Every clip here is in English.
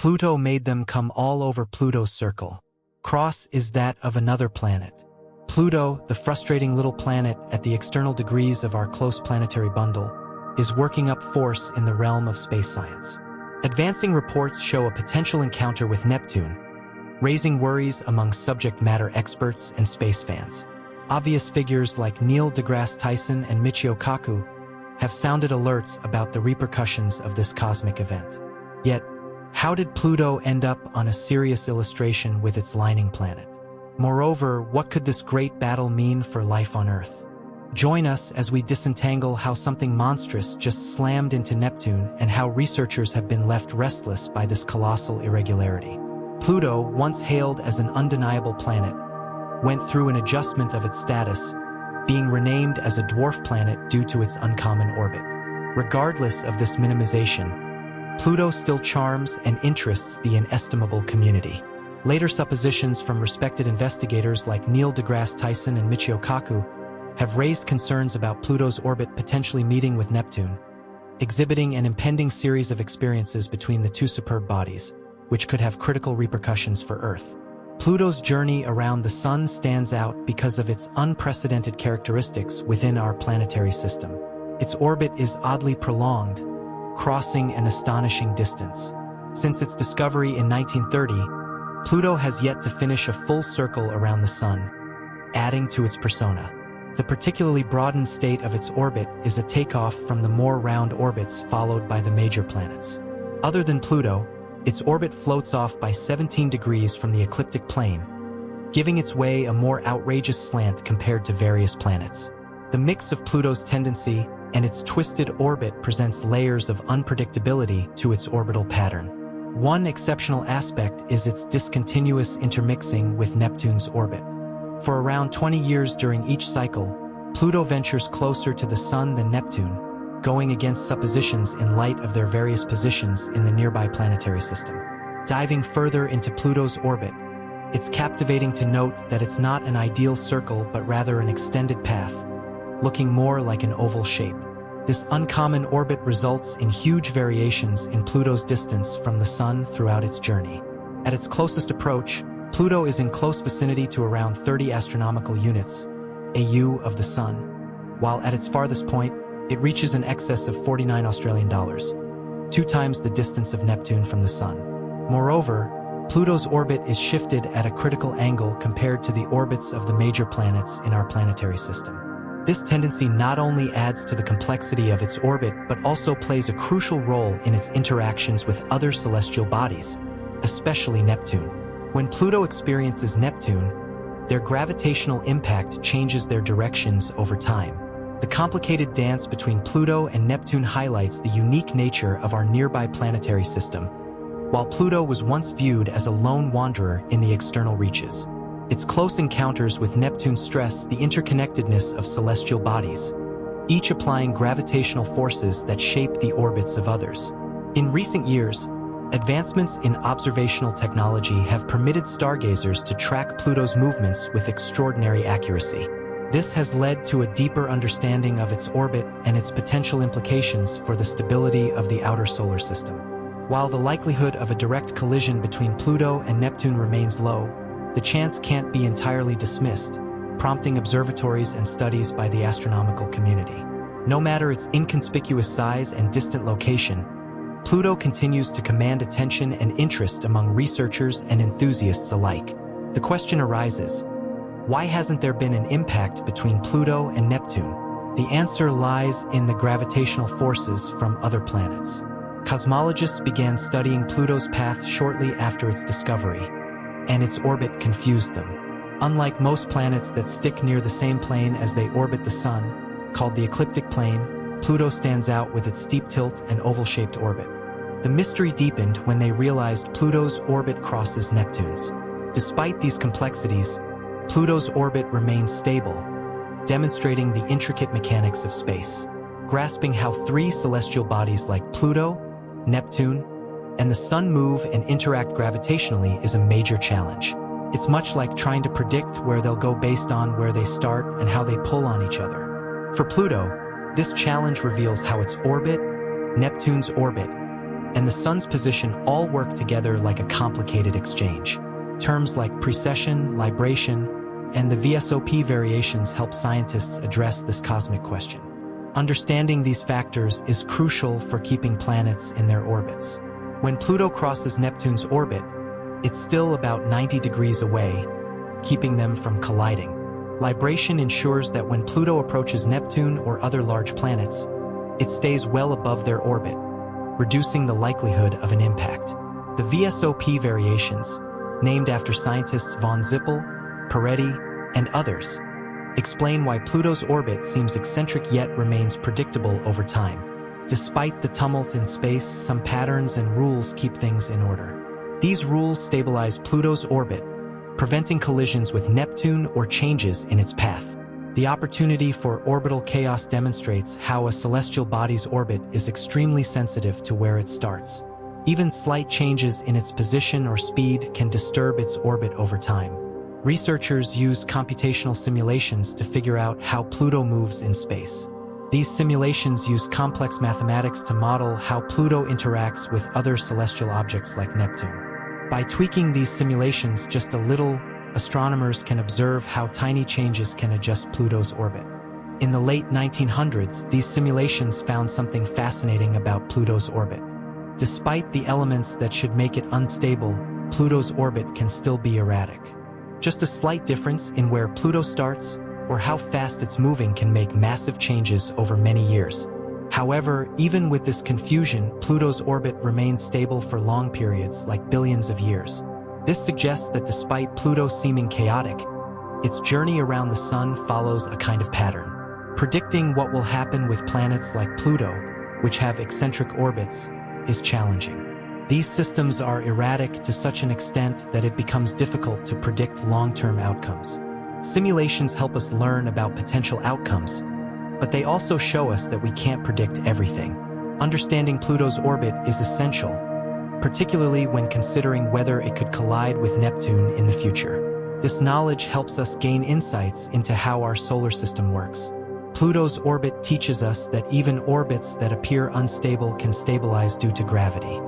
Pluto made them come all over Pluto's circle. Cross is that of another planet. Pluto, the frustrating little planet at the external degrees of our close planetary bundle, is working up force in the realm of space science. Advancing reports show a potential encounter with Neptune, raising worries among subject matter experts and space fans. Obvious figures like Neil deGrasse Tyson and Michio Kaku have sounded alerts about the repercussions of this cosmic event. Yet, how did Pluto end up on a serious illustration with its lining planet? Moreover, what could this great battle mean for life on Earth? Join us as we disentangle how something monstrous just slammed into Neptune and how researchers have been left restless by this colossal irregularity. Pluto, once hailed as an undeniable planet, went through an adjustment of its status, being renamed as a dwarf planet due to its uncommon orbit. Regardless of this minimization, Pluto still charms and interests the inestimable community. Later suppositions from respected investigators like Neil deGrasse Tyson and Michio Kaku have raised concerns about Pluto's orbit potentially meeting with Neptune, exhibiting an impending series of experiences between the two superb bodies, which could have critical repercussions for Earth. Pluto's journey around the Sun stands out because of its unprecedented characteristics within our planetary system. Its orbit is oddly prolonged, crossing an astonishing distance. Since its discovery in 1930, Pluto has yet to finish a full circle around the Sun, adding to its persona. The particularly broadened state of its orbit is a takeoff from the more round orbits followed by the major planets. Other than Pluto, its orbit floats off by 17 degrees from the ecliptic plane, giving its way a more outrageous slant compared to various planets. The mix of Pluto's tendency and its twisted orbit presents layers of unpredictability to its orbital pattern. One exceptional aspect is its discontinuous intermixing with Neptune's orbit. For around 20 years during each cycle, Pluto ventures closer to the Sun than Neptune, going against suppositions in light of their various positions in the nearby planetary system. Diving further into Pluto's orbit, it's captivating to note that it's not an ideal circle but rather an extended path, looking more like an oval shape. This uncommon orbit results in huge variations in Pluto's distance from the Sun throughout its journey. At its closest approach, Pluto is in close vicinity to around 30 astronomical units, AU, of the Sun, while at its farthest point, it reaches an excess of 49 Australian dollars, 2 times the distance of Neptune from the Sun. Moreover, Pluto's orbit is shifted at a critical angle compared to the orbits of the major planets in our planetary system. This tendency not only adds to the complexity of its orbit but also plays a crucial role in its interactions with other celestial bodies, especially Neptune. When Pluto experiences Neptune, their gravitational impact changes their directions over time. The complicated dance between Pluto and Neptune highlights the unique nature of our nearby planetary system. While Pluto was once viewed as a lone wanderer in the external reaches, its close encounters with Neptune stress the interconnectedness of celestial bodies, each applying gravitational forces that shape the orbits of others. In recent years, advancements in observational technology have permitted stargazers to track Pluto's movements with extraordinary accuracy. This has led to a deeper understanding of its orbit and its potential implications for the stability of the outer solar system. While the likelihood of a direct collision between Pluto and Neptune remains low, the chance can't be entirely dismissed, prompting observatories and studies by the astronomical community. No matter its inconspicuous size and distant location, Pluto continues to command attention and interest among researchers and enthusiasts alike. The question arises, why hasn't there been an impact between Pluto and Neptune? The answer lies in the gravitational forces from other planets. Cosmologists began studying Pluto's path shortly after its discovery, and its orbit confused them. Unlike most planets that stick near the same plane as they orbit the Sun, called the ecliptic plane, Pluto stands out with its steep tilt and oval-shaped orbit. The mystery deepened when they realized Pluto's orbit crosses Neptune's. Despite these complexities, Pluto's orbit remains stable, demonstrating the intricate mechanics of space. Grasping how 3 celestial bodies like Pluto, Neptune, and the Sun move and interact gravitationally is a major challenge. It's much like trying to predict where they'll go based on where they start and how they pull on each other. For Pluto, this challenge reveals how its orbit, Neptune's orbit, and the Sun's position all work together like a complicated exchange. Terms like precession, libration, and the VSOP variations help scientists address this cosmic question. Understanding these factors is crucial for keeping planets in their orbits. When Pluto crosses Neptune's orbit, it's still about 90 degrees away, keeping them from colliding. Libration ensures that when Pluto approaches Neptune or other large planets, it stays well above their orbit, reducing the likelihood of an impact. The VSOP variations, named after scientists von Zippel, Peretti, and others, explain why Pluto's orbit seems eccentric yet remains predictable over time. Despite the tumult in space, some patterns and rules keep things in order. These rules stabilize Pluto's orbit, preventing collisions with Neptune or changes in its path. The opportunity for orbital chaos demonstrates how a celestial body's orbit is extremely sensitive to where it starts. Even slight changes in its position or speed can disturb its orbit over time. Researchers use computational simulations to figure out how Pluto moves in space. These simulations use complex mathematics to model how Pluto interacts with other celestial objects like Neptune. By tweaking these simulations just a little, astronomers can observe how tiny changes can adjust Pluto's orbit. In the late 1900s, these simulations found something fascinating about Pluto's orbit. Despite the elements that should make it unstable, Pluto's orbit can still be erratic. Just a slight difference in where Pluto starts or how fast it's moving can make massive changes over many years. However, even with this confusion, Pluto's orbit remains stable for long periods, like billions of years. This suggests that despite Pluto seeming chaotic, its journey around the Sun follows a kind of pattern. Predicting what will happen with planets like Pluto, which have eccentric orbits, is challenging. These systems are erratic to such an extent that it becomes difficult to predict long-term outcomes. Simulations help us learn about potential outcomes, but they also show us that we can't predict everything. Understanding Pluto's orbit is essential, particularly when considering whether it could collide with Neptune in the future. This knowledge helps us gain insights into how our solar system works. Pluto's orbit teaches us that even orbits that appear unstable can stabilize due to gravity.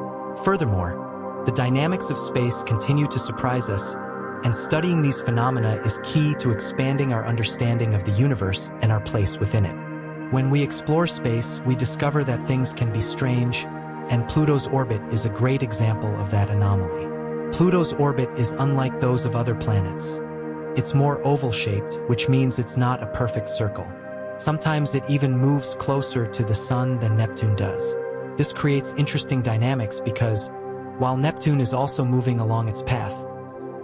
Furthermore, the dynamics of space continue to surprise us, and studying these phenomena is key to expanding our understanding of the universe and our place within it. When we explore space, we discover that things can be strange, and Pluto's orbit is a great example of that anomaly. Pluto's orbit is unlike those of other planets. It's more oval-shaped, which means it's not a perfect circle. Sometimes it even moves closer to the Sun than Neptune does. This creates interesting dynamics because, while Neptune is also moving along its path,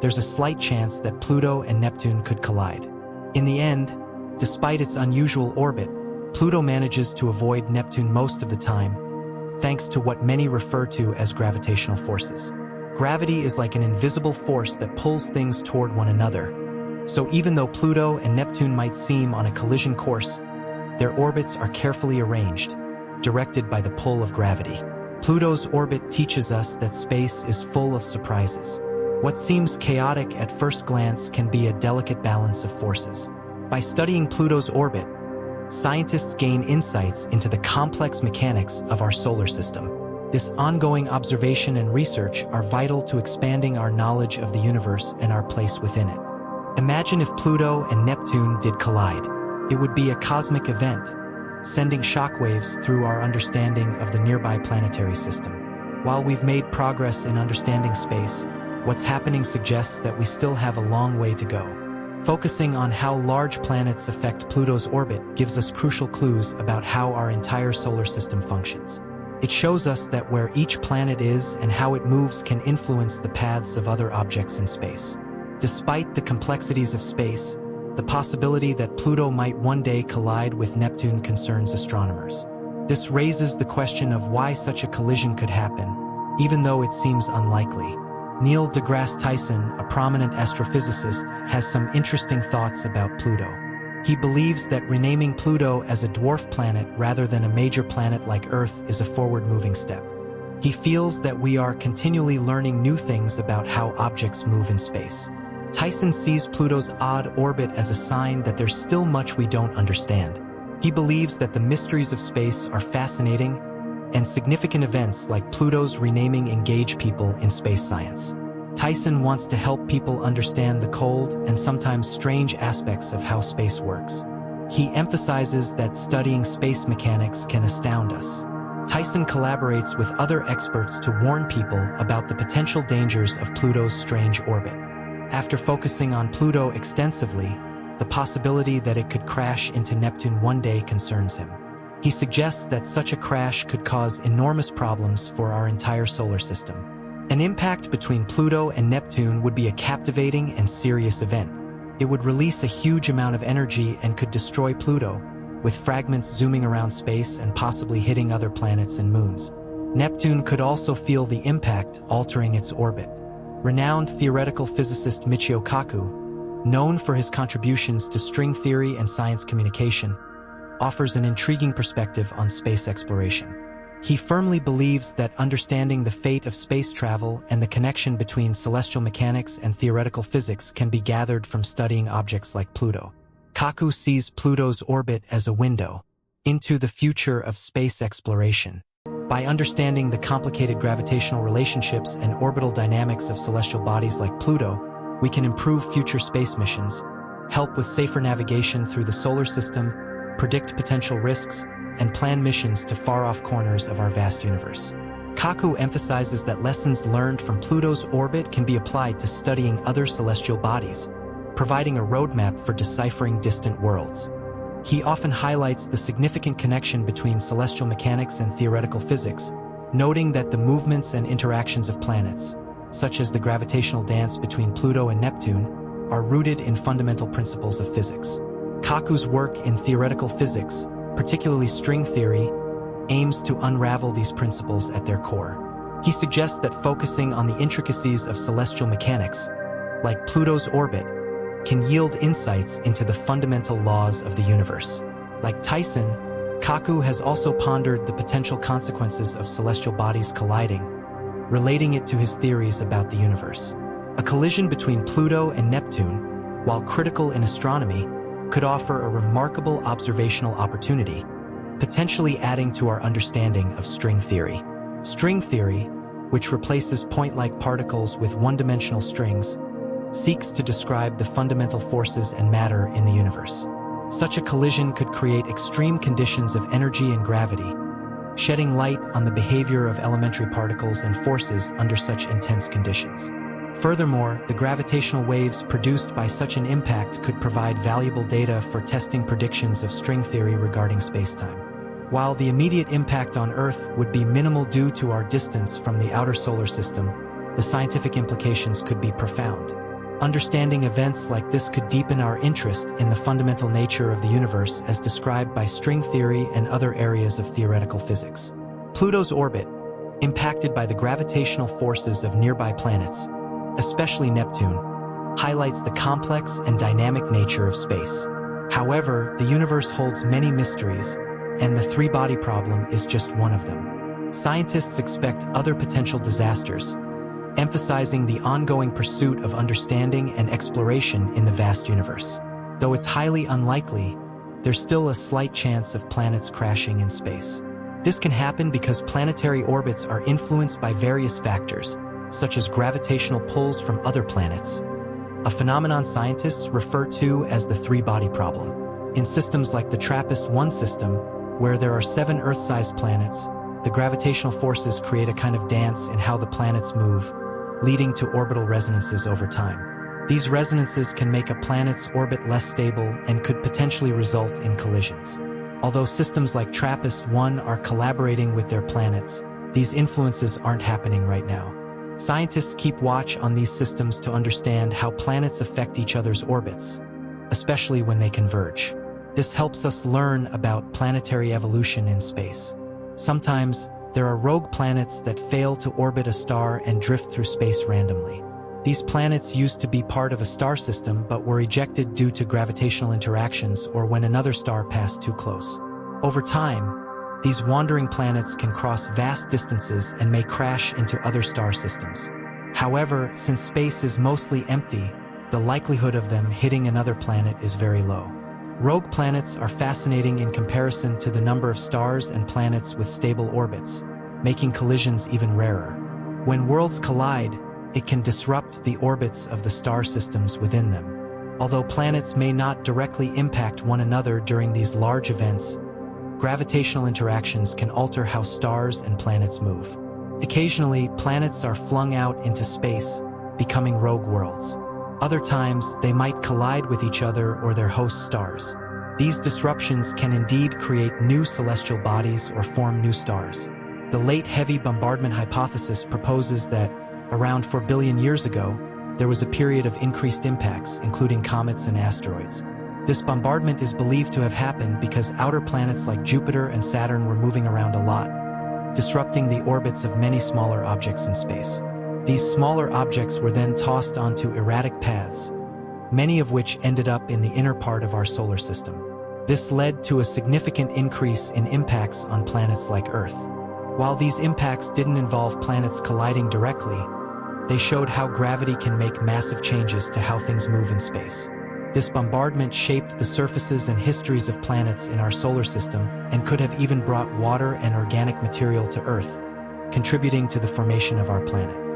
there's a slight chance that Pluto and Neptune could collide. In the end, despite its unusual orbit, Pluto manages to avoid Neptune most of the time, thanks to what many refer to as gravitational forces. Gravity is like an invisible force that pulls things toward one another. So even though Pluto and Neptune might seem on a collision course, their orbits are carefully arranged, directed by the pull of gravity. Pluto's orbit teaches us that space is full of surprises. What seems chaotic at first glance can be a delicate balance of forces. By studying Pluto's orbit, scientists gain insights into the complex mechanics of our solar system. This ongoing observation and research are vital to expanding our knowledge of the universe and our place within it. Imagine if Pluto and Neptune did collide. It would be a cosmic event, sending shockwaves through our understanding of the nearby planetary system. While we've made progress in understanding space, what's happening suggests that we still have a long way to go. Focusing on how large planets affect Pluto's orbit gives us crucial clues about how our entire solar system functions. It shows us that where each planet is and how it moves can influence the paths of other objects in space. Despite the complexities of space, the possibility that Pluto might one day collide with Neptune concerns astronomers. This raises the question of why such a collision could happen, even though it seems unlikely. Neil deGrasse Tyson, a prominent astrophysicist, has some interesting thoughts about Pluto. He believes that renaming Pluto as a dwarf planet rather than a major planet like Earth is a forward-moving step. He feels that we are continually learning new things about how objects move in space. Tyson sees Pluto's odd orbit as a sign that there's still much we don't understand. He believes that the mysteries of space are fascinating, and significant events like Pluto's renaming engage people in space science. Tyson wants to help people understand the cold and sometimes strange aspects of how space works. He emphasizes that studying space mechanics can astound us. Tyson collaborates with other experts to warn people about the potential dangers of Pluto's strange orbit. After focusing on Pluto extensively, the possibility that it could crash into Neptune one day concerns him. He suggests that such a crash could cause enormous problems for our entire solar system. An impact between Pluto and Neptune would be a captivating and serious event. It would release a huge amount of energy and could destroy Pluto, with fragments zooming around space and possibly hitting other planets and moons. Neptune could also feel the impact, altering its orbit. Renowned theoretical physicist Michio Kaku, known for his contributions to string theory and science communication, offers an intriguing perspective on space exploration. He firmly believes that understanding the fate of space travel and the connection between celestial mechanics and theoretical physics can be gathered from studying objects like Pluto. Kaku sees Pluto's orbit as a window into the future of space exploration. By understanding the complicated gravitational relationships and orbital dynamics of celestial bodies like Pluto, we can improve future space missions, help with safer navigation through the solar system, predict potential risks, and plan missions to far-off corners of our vast universe. Kaku emphasizes that lessons learned from Pluto's orbit can be applied to studying other celestial bodies, providing a roadmap for deciphering distant worlds. He often highlights the significant connection between celestial mechanics and theoretical physics, noting that the movements and interactions of planets, such as the gravitational dance between Pluto and Neptune, are rooted in fundamental principles of physics. Kaku's work in theoretical physics, particularly string theory, aims to unravel these principles at their core. He suggests that focusing on the intricacies of celestial mechanics, like Pluto's orbit, can yield insights into the fundamental laws of the universe. Like Tyson, Kaku has also pondered the potential consequences of celestial bodies colliding, relating it to his theories about the universe. A collision between Pluto and Neptune, while critical in astronomy, could offer a remarkable observational opportunity, potentially adding to our understanding of string theory. String theory, which replaces point-like particles with one-dimensional strings, seeks to describe the fundamental forces and matter in the universe. Such a collision could create extreme conditions of energy and gravity, shedding light on the behavior of elementary particles and forces under such intense conditions. Furthermore, the gravitational waves produced by such an impact could provide valuable data for testing predictions of string theory regarding spacetime. While the immediate impact on Earth would be minimal due to our distance from the outer solar system, the scientific implications could be profound. Understanding events like this could deepen our interest in the fundamental nature of the universe as described by string theory and other areas of theoretical physics. Pluto's orbit, impacted by the gravitational forces of nearby planets, especially Neptune, highlights the complex and dynamic nature of space. However, the universe holds many mysteries, and the three-body problem is just one of them. Scientists expect other potential disasters, emphasizing the ongoing pursuit of understanding and exploration in the vast universe. Though it's highly unlikely, there's still a slight chance of planets crashing in space. This can happen because planetary orbits are influenced by various factors, such as gravitational pulls from other planets, a phenomenon scientists refer to as the three-body problem. In systems like the TRAPPIST-1 system, where there are 7 Earth-sized planets, the gravitational forces create a kind of dance in how the planets move, leading to orbital resonances over time. These resonances can make a planet's orbit less stable and could potentially result in collisions. Although systems like TRAPPIST-1 are collaborating with their planets, these influences aren't happening right now. Scientists keep watch on these systems to understand how planets affect each other's orbits, especially when they converge. This helps us learn about planetary evolution in space. Sometimes, there are rogue planets that fail to orbit a star and drift through space randomly. These planets used to be part of a star system but were ejected due to gravitational interactions or when another star passed too close. Over time, these wandering planets can cross vast distances and may crash into other star systems. However, since space is mostly empty, the likelihood of them hitting another planet is very low. Rogue planets are fascinating in comparison to the number of stars and planets with stable orbits, making collisions even rarer. When worlds collide, it can disrupt the orbits of the star systems within them. Although planets may not directly impact one another during these large events, gravitational interactions can alter how stars and planets move. Occasionally, planets are flung out into space, becoming rogue worlds. Other times, they might collide with each other or their host stars. These disruptions can indeed create new celestial bodies or form new stars. The late heavy bombardment hypothesis proposes that, around 4 billion years ago, there was a period of increased impacts, including comets and asteroids. This bombardment is believed to have happened because outer planets like Jupiter and Saturn were moving around a lot, disrupting the orbits of many smaller objects in space. These smaller objects were then tossed onto erratic paths, many of which ended up in the inner part of our solar system. This led to a significant increase in impacts on planets like Earth. While these impacts didn't involve planets colliding directly, they showed how gravity can make massive changes to how things move in space. This bombardment shaped the surfaces and histories of planets in our solar system and could have even brought water and organic material to Earth, contributing to the formation of our planet.